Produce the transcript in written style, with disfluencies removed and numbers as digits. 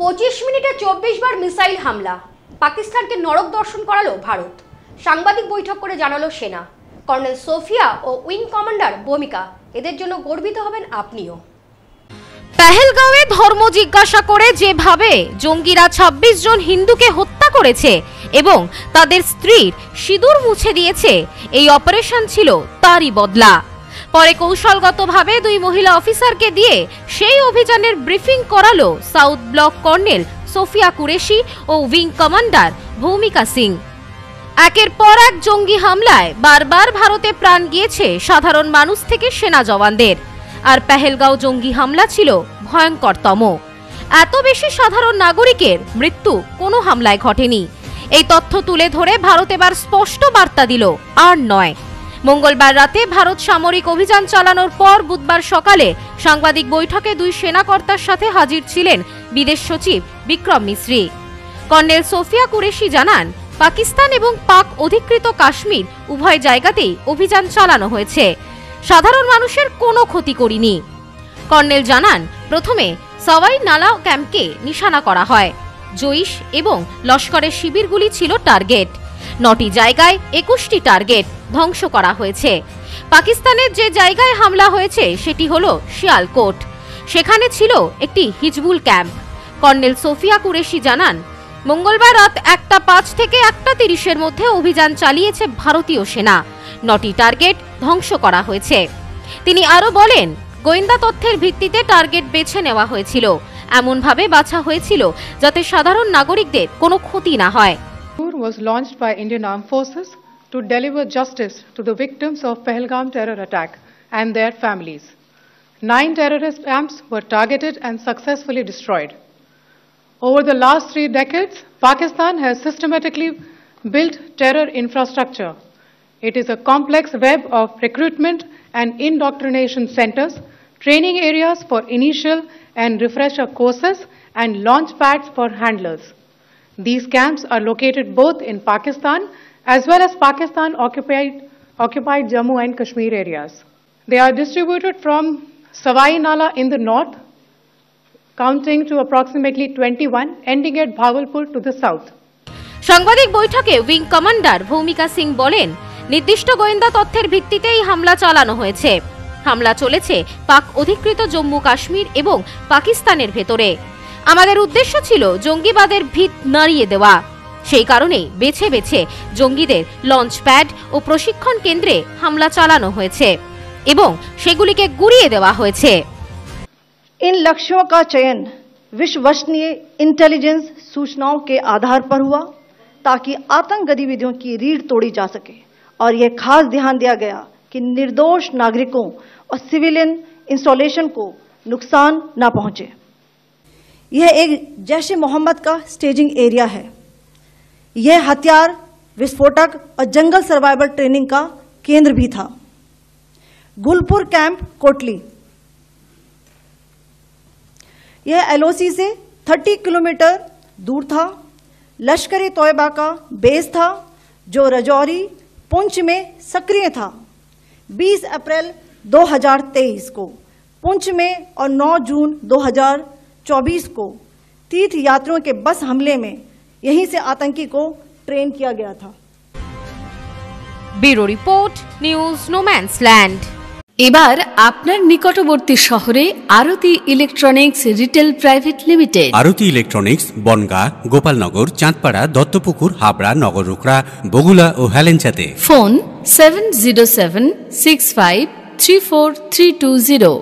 25 মিনিটে 24 বার মিসাইল হামলা, পাকিস্তানকে নরক দর্শন করালো ভারত। সাংবাদিক বৈঠক করে জানালো সেনা। কর্নেল সোফিয়া ও উইং কমান্ডার ভূমিকা, এদের জন্য গর্বিত হবেন আপনিও। পেহেলগাঁওয়ে ধর্ম জিজ্ঞাসা করে যেভাবে জঙ্গিরা 26 জন হিন্দুকে হত্যা করেছে এবং তাদের স্ত্রীর সিঁদুর মুছে দিয়েছে, এই অপারেশন ছিল তারই বদলা। পরে কৌশলগতভাবে দুই মহিলা অফিসারকে দিয়ে সেই অভিযানের ব্রিফিং করালো South Block colonel Sofiya Qureshi ও উইং কমান্ডার ভূমিকা সিং। একের পর এক জঙ্গি হামলায় বারবার ভারতে প্রাণ গিয়েছে সাধারণ মানুষ থেকে সেনা জওয়ানদের, আর পেহেলগাঁও জঙ্গি হামলা ছিল ভয়ঙ্করতম। এত বেশি সাধারণ নাগরিকের মৃত্যু কোনো হামলায় ঘটেনি। এই তথ্য তুলে ধরে ভারত এবার স্পষ্ট বার্তা দিল, আর নয়। মঙ্গলবার রাতে ভারত সামরিক অভিযান চালানোর পর বুধবার সকালে সাংবাদিক বৈঠকে দুই সেনাকর্তার সাথে হাজির ছিলেন বিদেশ সচিব বিক্রম মিশ্রি। কর্নেল সোফিয়া কুরেশি জানান, পাকিস্তান এবং পাক অধিকৃত কাশ্মীর উভয় জায়গাতেই অভিযান চালানো হয়েছে, সাধারণ মানুষের কোনো ক্ষতি করিনি। কর্নেল জানান, প্রথমে সওয়াই নালা ক্যাম্পকে নিশানা করা হয়। জৈশ এবং লস্করের শিবিরগুলি ছিল টার্গেট। 9টি জায়গায় 21টি টার্গেট ধ্বংস করা হয়েছে। পাকিস্তানের যে জায়গায় হামলা হয়েছে সেটি হলো শিয়ালকোট, সেখানে ছিল একটি হিজবুল ক্যাম্প। কর্নেল সোফিয়া কুরেশি জানান, মঙ্গলবার রাত 1টা 5 থেকে 1টা 30-এর মধ্যে অভিযান চালিয়েছে ভারতীয় সেনা। 9টি টার্গেট ধ্বংস করা হয়েছে। তিনি আরো বলেন, গোয়েন্দা তথ্যের ভিত্তিতে টার্গেট বেছে নেওয়া হয়েছিল, এমনভাবে বাছা হয়েছিল যাতে সাধারণ নাগরিকদের কোনো ক্ষতি না হয়। Was launched by Indian Armed Forces to deliver justice to the victims of Pahalgam terror attack and their families. 9 terrorist camps were targeted and successfully destroyed. Over the last 3 decades, Pakistan has systematically built terror infrastructure. It is a complex web of recruitment and indoctrination centers, training areas for initial and refresher courses, and launch pads for handlers. These camps are located both in Pakistan as well as Pakistan-occupied Jammu and Kashmir areas. They are distributed from Sawai Nala in the north, counting to approximately 21, ending at Bhavalpur to the south. সাংবাদিক বৈঠকে wing commander Bhumika Singh বলেন, নির্দিষ্ট গোয়েন্দা তথ্যের ভিত্তিতেই হামলা চালানো হয়েছে। হামলা চলেছে পাক অধিকৃত জম্মু কাশ্মীর এবং পাকিস্তানের ভেতরে। আমাদের উদ্দেশ্য ছিল জঙ্গিবাদের ভিত নাড়িয়ে দেওয়া। সেই কারণেই বেছে বেছে জঙ্গিদের লঞ্চ প্যাড ও প্রশিক্ষণ কেন্দ্রে হামলা চালানো হয়েছে এবং সেগুলিকে গুড়িয়ে দেওয়া হয়েছে। इन लक्ष्यों का चयन विश्वसनीय इंटेलिजेंस सूचनाओं के आधार पर हुआ ताकि आतंक गतिविधियों की रीढ़ तोड़ी जा सके, और यह खास ध्यान दिया गया कि निर्दोष नागरिकों और सिविलियन इंस्टॉलेशन को नुकसान न पहुंचे। यह एक जैश-ए मोहम्मद का स्टेजिंग एरिया है। यह हथियार, विस्फोटक और जंगल सर्वाइवल ट्रेनिंग का केंद्र भी था। गुलपुर कैंप कोटली, यह एलओसी से 30 किलोमीटर दूर था। लश्कर-ए तोयबा का बेस था जो रजौरी पुंछ में सक्रिय था। 20 अप्रैल 2023 को पुंछ में और 9 जून 2024 को तीर्थ यात्रियों के बस हमले में यहीं से आतंकी को ट्रेन किया गया था। Bureau report, news no man's land. এবার আপনার নিকটবর্তী শহরে আরতি ইলেকট্রনিক্স রিটেল প্রাইভেট লিমিটেড। আরতি ইলেকট্রনিক্স বনগাঁ, গোপালনগর, চাঁদপাড়া, দত্তপুকুর, হাবড়া, নগররুকড়া, বগুলা ও হেলেঞ্চাতে। ফোন 7076534320।